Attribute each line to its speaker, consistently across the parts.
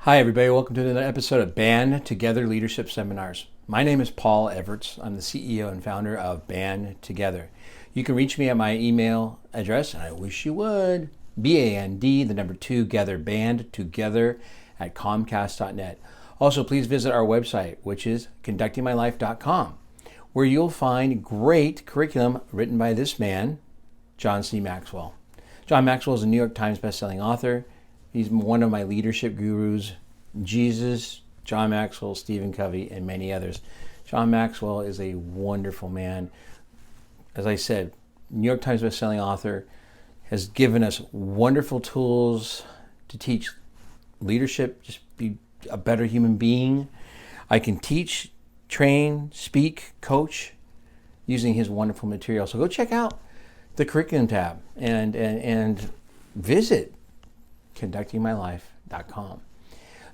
Speaker 1: Hi, everybody. Welcome to another episode of Band Together Leadership Seminars. My name is Paul Everts. I'm the CEO and founder of Band Together. You can reach me at my email address, and I wish you would, BAND, the number 2, Gather, Band Together at Comcast.net. Also, please visit our website, which is conductingmylife.com, where you'll find great curriculum written by this man, John C. Maxwell. John Maxwell is a New York Times bestselling author. He's one of my leadership gurus, Jesus, John Maxwell, Stephen Covey, and many others. John Maxwell is a wonderful man. As I said, New York Times bestselling author, has given us wonderful tools to teach leadership, just be a better human being. I can teach, train, speak, coach using his wonderful material. So go check out the curriculum tab and visit conductingmylife.com.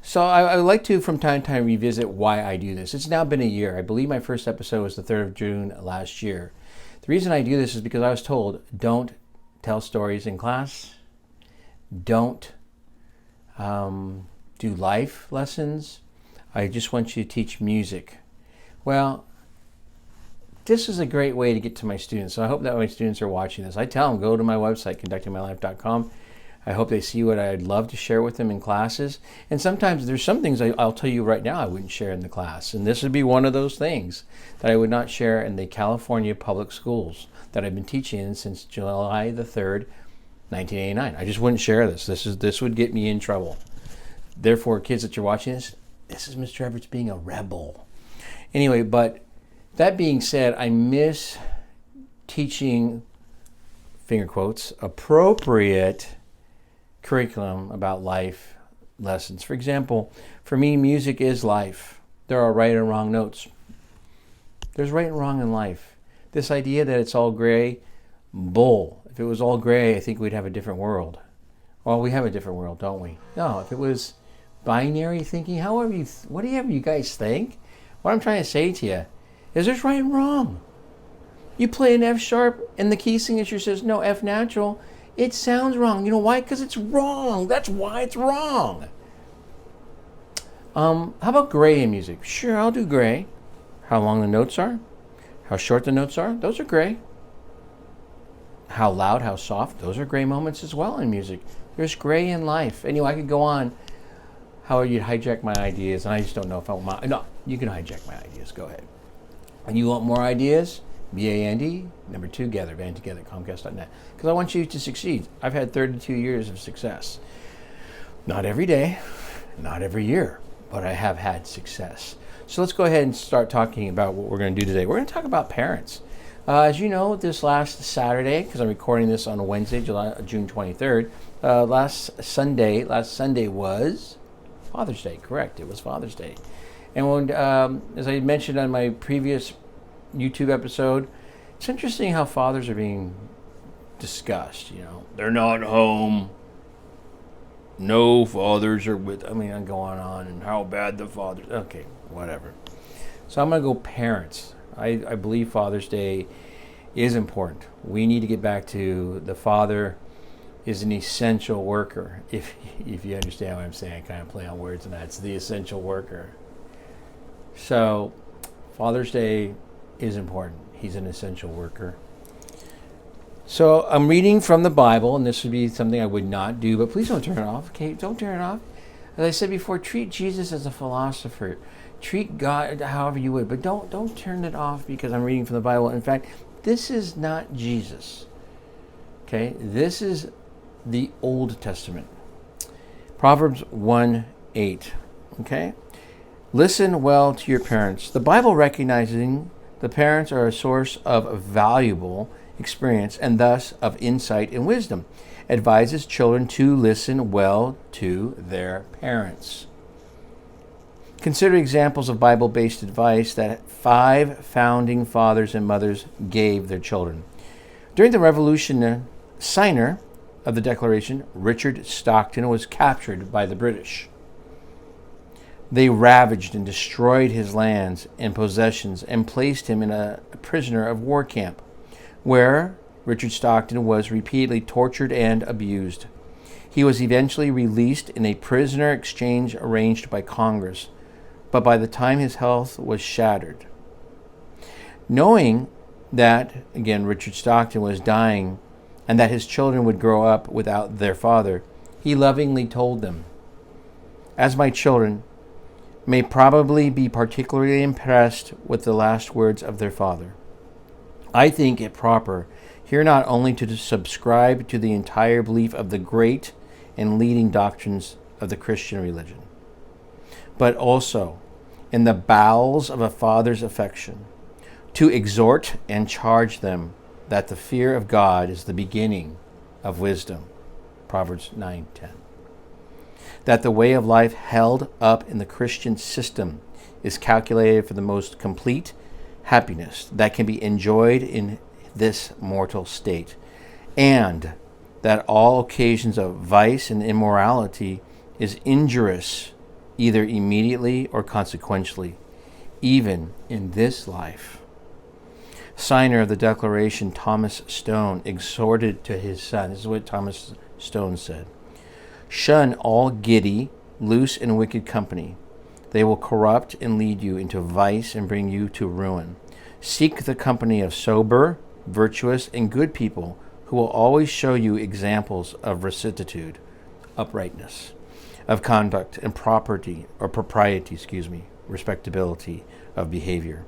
Speaker 1: So I would like to, from time to time, revisit why I do this. It's now been a year. I believe my first episode was the 3rd of June last year. The reason I do this is because I was told, don't tell stories in class. Don't do life lessons. I just want you to teach music. Well, this is a great way to get to my students. So I hope that my students are watching this. I tell them, go to my website, conductingmylife.com. I hope they see what I'd love to share with them in classes. And sometimes there's some things I'll tell you right now I wouldn't share in the class. And this would be one of those things that I would not share in the California public schools that I've been teaching in since July the 3rd, 1989. I just wouldn't share this. This would get me in trouble. Therefore, kids that you're watching this is Mr. Everts being a rebel. Anyway, but that being said, I miss teaching, finger quotes, appropriate curriculum about life lessons. For example, for me, music is life. There are right and wrong notes. There's right and wrong in life. This idea that it's all gray, bull. If it was all gray, I think we'd have a different world. Well, we have a different world, don't we? No, if it was binary thinking, whatever you guys think, what I'm trying to say to you is there's right and wrong. You play an F sharp and the key signature says, no, F natural. It sounds wrong. You know why? Because it's wrong. That's why it's wrong. How about gray in music? Sure, I'll do gray. How long the notes are, how short the notes are, those are gray. How loud, how soft, those are gray moments as well in music. There's gray in life. Anyway, I could go on how you'd hijack my ideas, and I just don't know if I want no, you can hijack my ideas. Go ahead. And you want more ideas? BAND, number 2, Gather, Band Together, Comcast.net. Because I want you to succeed. I've had 32 years of success. Not every day, not every year, but I have had success. So let's go ahead and start talking about what we're going to do today. We're going to talk about parents. As you know, this last Saturday, because I'm recording this on a Wednesday, June 23rd, last Sunday was Father's Day. Correct, it was Father's Day. And when, as I mentioned on my previous YouTube episode, it's interesting how fathers are being discussed. They're not home. No fathers are I'm going on and how bad the fathers. Okay, whatever. So I'm going to go parents. I believe Father's Day is important. We need to get back to the father is an essential worker. If you understand what I'm saying, I kind of play on words, and that's the essential worker. So Father's Day is important. He's an essential worker. So I'm reading from the Bible, and this would be something I would not do, but please don't turn it off, okay? Don't turn it off. As I said before, treat Jesus as a philosopher. Treat God however you would, but don't turn it off because I'm reading from the Bible. In fact, this is not Jesus, okay? This is the Old Testament. Proverbs 1:8, okay? Listen well to your parents. The Bible recognizing the parents are a source of valuable experience and thus of insight and wisdom, advises children to listen well to their parents. Consider examples of Bible-based advice that 5 founding fathers and mothers gave their children. During the Revolution, signer of the Declaration, Richard Stockton, was captured by the British. They ravaged and destroyed his lands and possessions and placed him in a prisoner of war camp, where Richard Stockton was repeatedly tortured and abused. He was eventually released in a prisoner exchange arranged by Congress, but by the time his health was shattered. Knowing that, again, Richard Stockton was dying and that his children would grow up without their father, he lovingly told them, "As my children may probably be particularly impressed with the last words of their father, I think it proper here not only to subscribe to the entire belief of the great and leading doctrines of the Christian religion, but also in the bowels of a father's affection, to exhort and charge them that the fear of God is the beginning of wisdom." Proverbs 9:10. That the way of life held up in the Christian system is calculated for the most complete happiness that can be enjoyed in this mortal state, and that all occasions of vice and immorality is injurious either immediately or consequentially, even in this life. Signer of the Declaration, Thomas Stone, exhorted to his son. This is what Thomas Stone said: "Shun all giddy, loose, and wicked company. They will corrupt and lead you into vice and bring you to ruin. Seek the company of sober, virtuous, and good people who will always show you examples of rectitude, uprightness, of conduct, and propriety, respectability of behavior,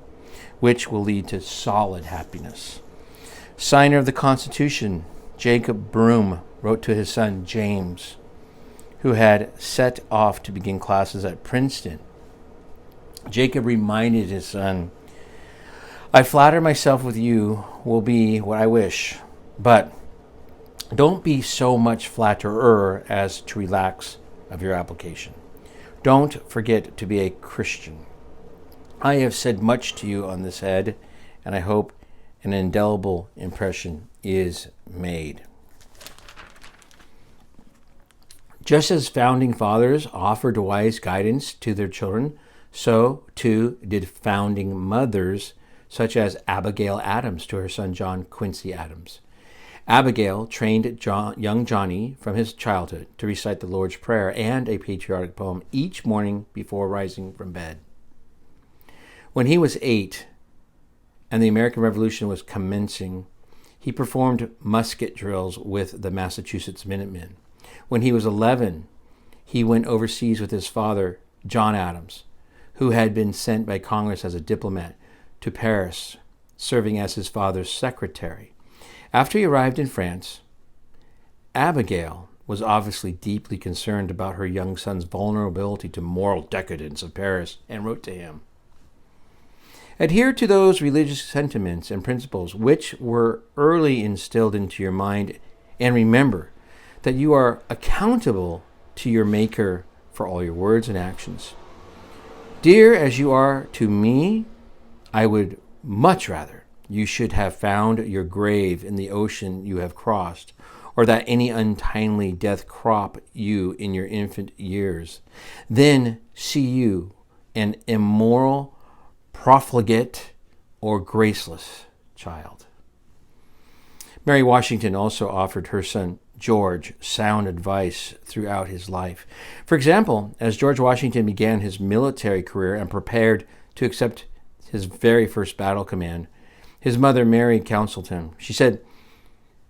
Speaker 1: which will lead to solid happiness." Signer of the Constitution, Jacob Broome, wrote to his son James, who had set off to begin classes at Princeton. Jacob reminded his son, "I flatter myself with you will be what I wish, but don't be so much flatterer as to relax of your application. Don't forget to be a Christian. I have said much to you on this head, and I hope an indelible impression is made." Just as founding fathers offered wise guidance to their children, so too did founding mothers, such as Abigail Adams to her son John Quincy Adams. Abigail trained young Johnny from his childhood to recite the Lord's Prayer and a patriotic poem each morning before rising from bed. When he was 8 and the American Revolution was commencing, he performed musket drills with the Massachusetts Minutemen. When he was 11, he went overseas with his father, John Adams, who had been sent by Congress as a diplomat to Paris, serving as his father's secretary. After he arrived in France, Abigail was obviously deeply concerned about her young son's vulnerability to moral decadence of Paris and wrote to him, "Adhere to those religious sentiments and principles which were early instilled into your mind, and remember that you are accountable to your Maker for all your words and actions. Dear as you are to me, I would much rather you should have found your grave in the ocean you have crossed, or that any untimely death crop you in your infant years, than see you an immoral, profligate, or graceless child." Mary Washington also offered her son George sound advice throughout his life. For example, as George Washington began his military career and prepared to accept his very first battle command, his mother Mary counseled him. She said,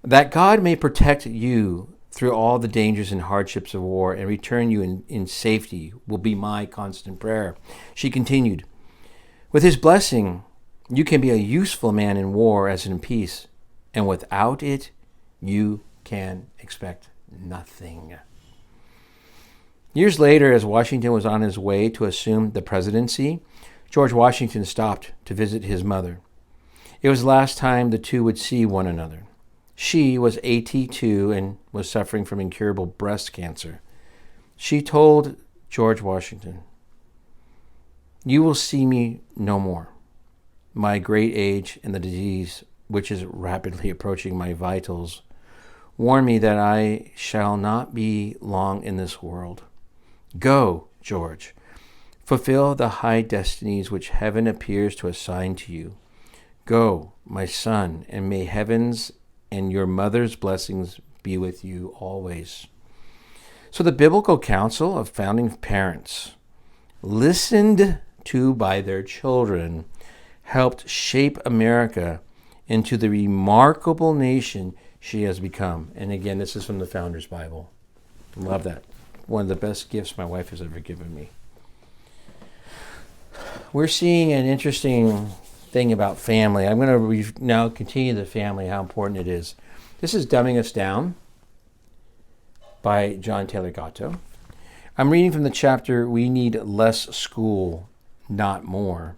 Speaker 1: "That God may protect you through all the dangers and hardships of war and return you in safety will be my constant prayer." She continued, "With his blessing, you can be a useful man in war as in peace, and without it, you can expect nothing." Years later, as Washington was on his way to assume the presidency, George Washington stopped to visit his mother. It was the last time the two would see one another. She was 82 and was suffering from incurable breast cancer. She told George Washington, "You will see me no more. My great age and the disease, which is rapidly approaching my vitals, warn me that I shall not be long in this world. Go, George, fulfill the high destinies which heaven appears to assign to you. Go, my son, and may heaven's and your mother's blessings be with you always." So the biblical counsel of founding parents, listened to by their children, helped shape America into the remarkable nation she has become. And again, this is from the Founders Bible. Love that. One of the best gifts my wife has ever given me. We're seeing an interesting thing about family. I'm going to now continue the family, how important it is. This is Dumbing Us Down by John Taylor Gatto. I'm reading from the chapter, We Need Less School, Not More.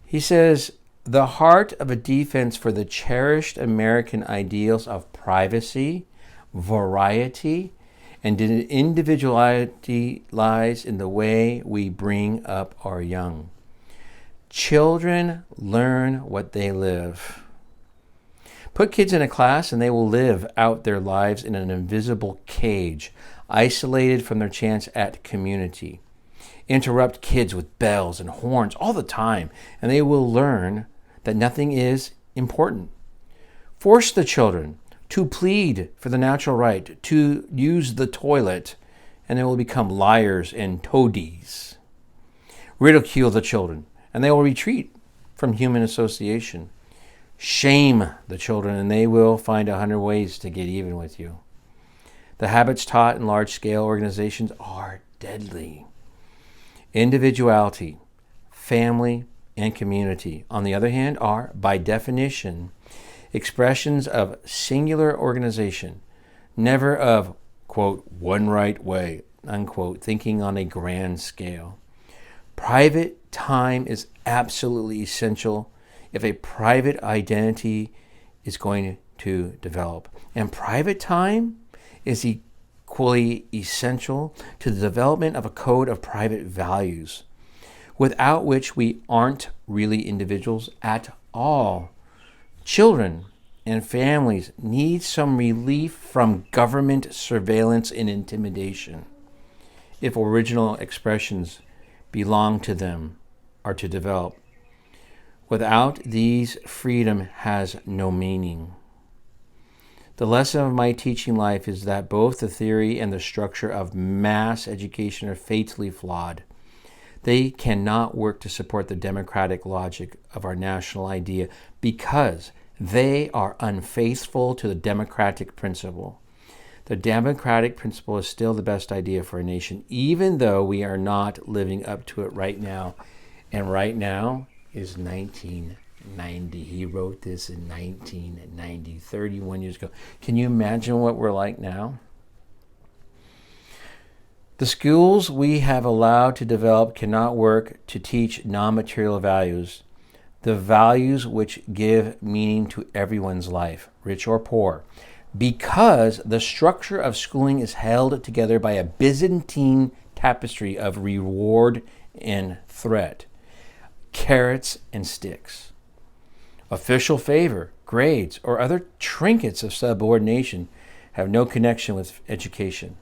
Speaker 1: He says, the heart of a defense for the cherished American ideals of privacy, variety, and individuality lies in the way we bring up our young. Children learn what they live. Put kids in a class and they will live out their lives in an invisible cage, isolated from their chance at community. Interrupt kids with bells and horns all the time, and they will learn that nothing is important. Force the children to plead for the natural right to use the toilet, and they will become liars and toadies. Ridicule the children, and they will retreat from human association. Shame the children, and they will find 100 ways to get even with you. The habits taught in large-scale organizations are deadly. Individuality, family, and community, on the other hand, are, by definition, expressions of singular organization, never of, quote, one right way, unquote, thinking on a grand scale. Private time is absolutely essential if a private identity is going to develop. And private time is equally essential to the development of a code of private values, without which we aren't really individuals at all. Children and families need some relief from government surveillance and intimidation if original expressions belong to them are to develop. Without these, freedom has no meaning. The lesson of my teaching life is that both the theory and the structure of mass education are fatally flawed. They cannot work to support the democratic logic of our national idea because they are unfaithful to the democratic principle. The democratic principle is still the best idea for a nation, even though we are not living up to it right now. And right now is 1990. He wrote this in 1990, 31 years ago. Can you imagine what we're like now? The schools we have allowed to develop cannot work to teach non-material values, the values which give meaning to everyone's life, rich or poor, because the structure of schooling is held together by a Byzantine tapestry of reward and threat, carrots and sticks. Official favor, grades, or other trinkets of subordination have no connection with education.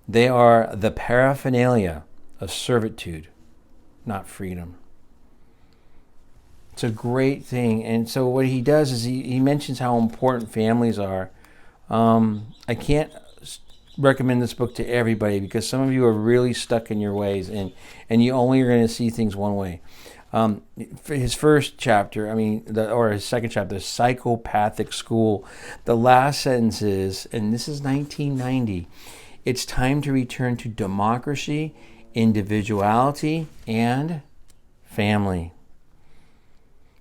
Speaker 1: They are the paraphernalia of servitude, not freedom. It's a great thing. And so what he does is he mentions how important families are. I can't recommend this book to everybody because some of you are really stuck in your ways and you only are going to see things one way. For his first chapter, or his second chapter, Psychopathic School, the last sentence is, and this is 1990, it's time to return to democracy, individuality, and family.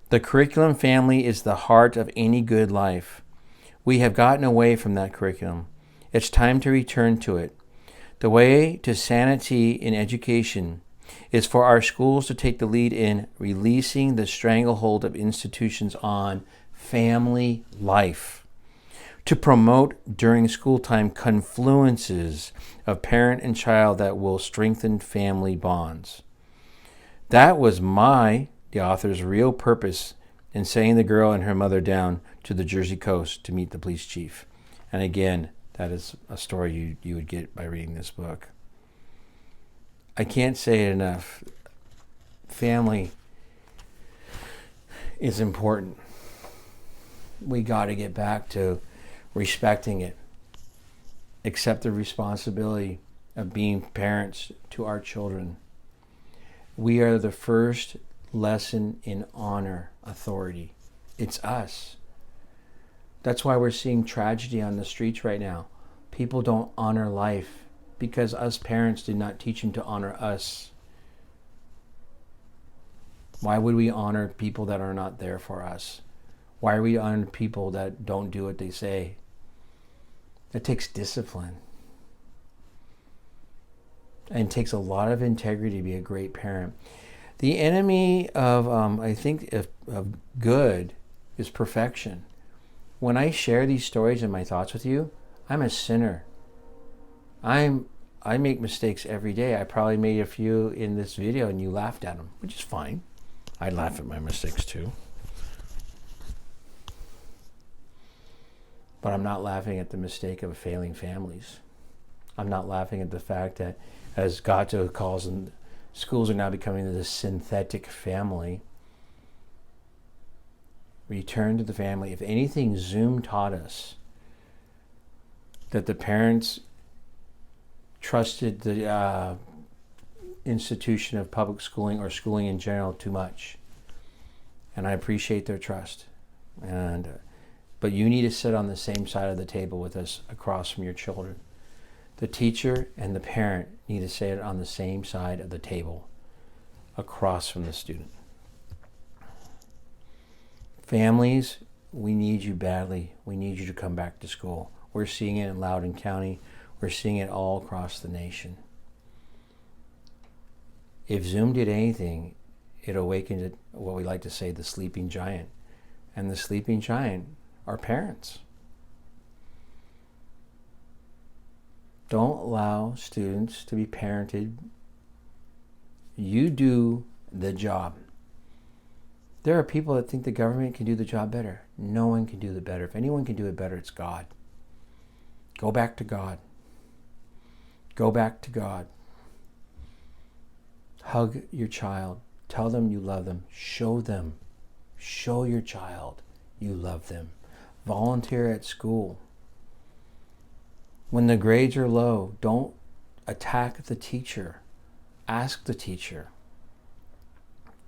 Speaker 1: The curriculum family is the heart of any good life. We have gotten away from that curriculum. It's time to return to it. The way to sanity in education is for our schools to take the lead in releasing the stranglehold of institutions on family life, to promote during school time confluences of parent and child that will strengthen family bonds. That was the author's real purpose in sending the girl and her mother down to the Jersey coast to meet the police chief. And again, that is a story you would get by reading this book. I can't say it enough. Family is important. We got to get back to respecting it accept the responsibility of being parents to our children. We are the first lesson in honor authority. It's us. That's why we're seeing tragedy on the streets right now. People don't honor life because us parents did not teach them to honor us. Why would we honor people that are not there for us? Why are we honoring people that don't do what they say? It takes discipline. And it takes a lot of integrity to be a great parent. The enemy of, of good is perfection. When I share these stories and my thoughts with you, I'm a sinner. I make mistakes every day. I probably made a few in this video and you laughed at them, which is fine. I laugh at my mistakes too. But I'm not laughing at the mistake of failing families. I'm not laughing at the fact that, as Gatto calls them, schools are now becoming this synthetic family. Return to the family. If anything, Zoom taught us that the parents trusted the institution of public schooling or schooling in general too much. And I appreciate their trust. But you need to sit on the same side of the table with us across from your children. The teacher and the parent need to sit on the same side of the table across from the student. Families, we need you badly. We need you to come back to school. We're seeing it in Loudoun County. We're seeing it all across the nation. If Zoom did anything, it awakened what we like to say, the sleeping giant. And the sleeping giant are parents. Don't allow students to be parented. You do the job. There are people that think the government can do the job better. No one can do it better. If anyone can do it better, it's God. Go back to God. Go back to God. Hug your child. Tell them you love them. Show them. Show your child you love them. Volunteer at school. When the grades are low, don't attack the teacher. Ask the teacher.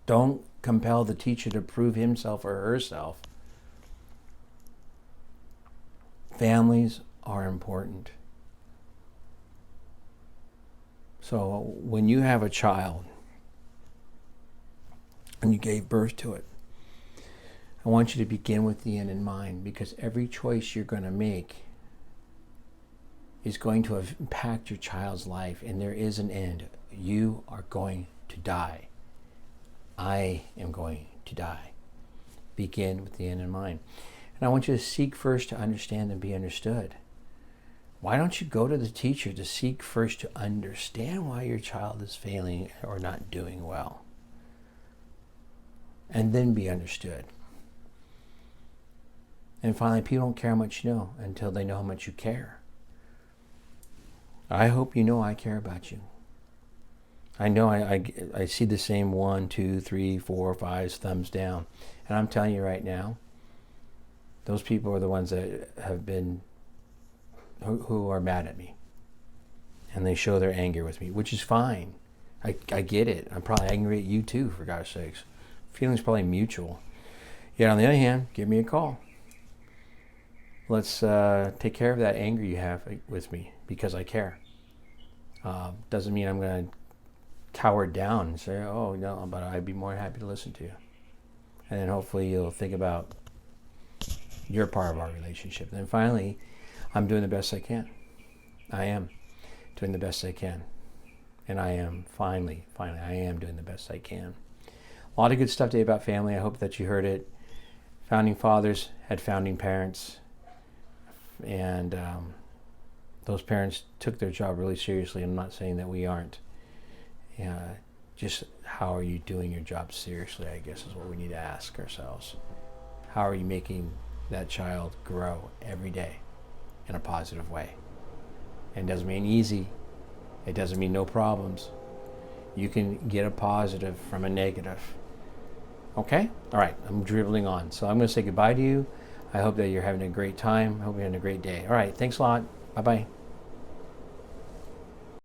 Speaker 1: Don't compel the teacher to prove himself or herself. Families are important. So when you have a child and you gave birth to it, I want you to begin with the end in mind, because every choice you're going to make is going to impact your child's life, and there is an end. You are going to die. I am going to die. Begin with the end in mind. And I want you to seek first to understand and be understood. Why don't you go to the teacher to seek first to understand why your child is failing or not doing well? And then be understood. And finally, people don't care how much you know until they know how much you care. I hope you know I care about you. I know I see the same 1, 2, 3, 4, 5 thumbs down. And I'm telling you right now, those people are the ones that have been, who are mad at me. And they show their anger with me, which is fine. I get it. I'm probably angry at you too, for God's sakes. Feeling's probably mutual. Yet on the other hand, give me a call. Let's take care of that anger you have with me, because I care. Doesn't mean I'm going to cower down and say, oh, no, but I'd be more than happy to listen to you. And then hopefully you'll think about your part of our relationship. And then finally, I'm doing the best I can. I am doing the best I can. And I am finally, I am doing the best I can. A lot of good stuff today about family. I hope that you heard it. Founding fathers had founding parents. And those parents took their job really seriously. I'm not saying that we aren't. Just how are you doing your job seriously, I guess, is what we need to ask ourselves. How are you making that child grow every day in a positive way? And it doesn't mean easy. It doesn't mean no problems. You can get a positive from a negative. Okay? All right, I'm dribbling on. So I'm going to say goodbye to you. I hope that you're having a great time. I hope you're having a great day. All right, thanks a lot. Bye-bye.